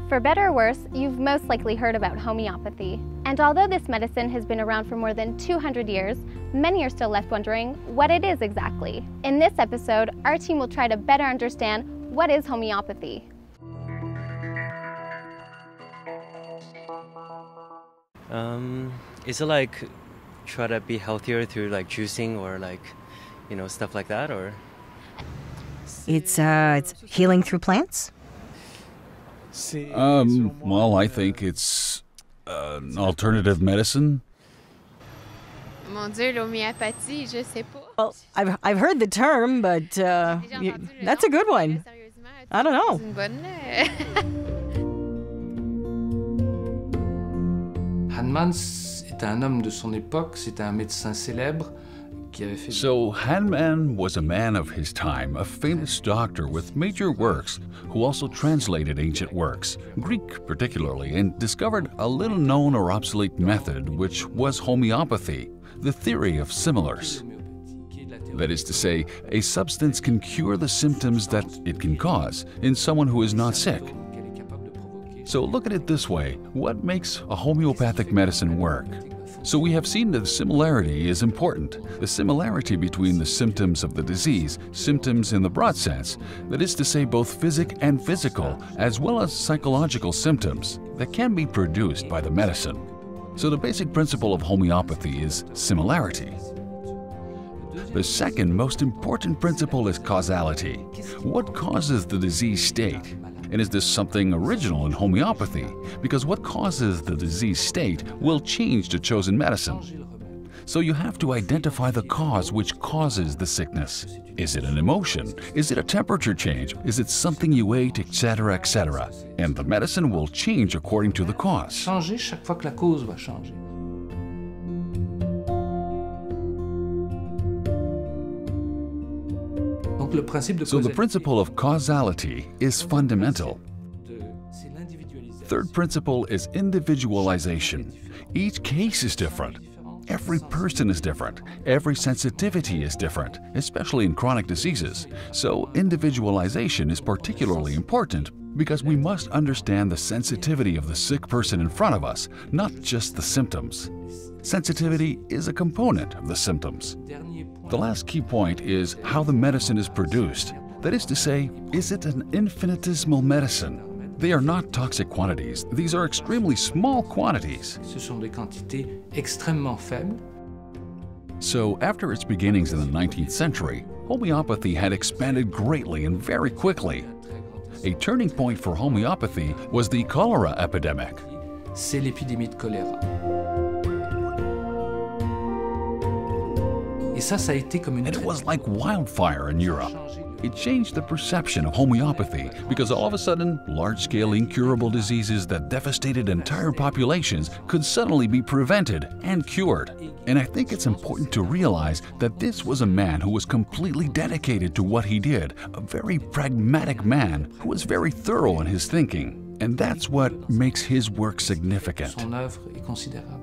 For better or worse, you've most likely heard about homeopathy. And although this medicine has been around for more than 200 years, many are still left wondering what it is exactly. In this episode, our team will try to better understand what is homeopathy. Is it like try to be healthier through like juicing or like, stuff like that, or? It's healing through plants? Well, I think it's an alternative medicine. Mon Dieu, l'homéopathie, je sais pas. Well, I've heard the term, but that's a good one. I don't know. C'est une bonne. Hahnemann est un homme de son époque, c'est un médecin célèbre. So Hahnemann was a man of his time, a famous doctor with major works, who also translated ancient works, Greek particularly, and discovered a little-known or obsolete method, which was homeopathy, the theory of similars. That is to say, a substance can cure the symptoms that it can cause in someone who is not sick. So look at it this way, what makes a homeopathic medicine work? So we have seen that the similarity is important, the similarity between the symptoms of the disease, symptoms in the broad sense, that is to say both physic and physical, as well as psychological symptoms that can be produced by the medicine. So the basic principle of homeopathy is similarity. The second most important principle is causality. What causes the disease state? And is this something original in homeopathy? Because what causes the disease state will change the chosen medicine. So you have to identify the cause which causes the sickness. Is it an emotion? Is it a temperature change? Is it something you ate, etc., etc.? And the medicine will change according to the cause. Changer chaque fois que la cause va changer. So the principle of causality is fundamental. Third principle is individualization. Each case is different. Every person is different. Every sensitivity is different, especially in chronic diseases. So individualization is particularly important because we must understand the sensitivity of the sick person in front of us, not just the symptoms. Sensitivity is a component of the symptoms. The last key point is how the medicine is produced. That is to say, is it an infinitesimal medicine? They are not toxic quantities. These are extremely small quantities. Ce sont des quantités extrêmement faibles. So after its beginnings in the 19th century, homeopathy had expanded greatly and very quickly. A turning point for homeopathy was the cholera epidemic. C'est l'épidémie de choléra. And it was like wildfire in Europe. It changed the perception of homeopathy because all of a sudden, large-scale incurable diseases that devastated entire populations could suddenly be prevented and cured. And I think it's important to realize that this was a man who was completely dedicated to what he did, a very pragmatic man who was very thorough in his thinking. And that's what makes his work significant. Son œuvre est considérable.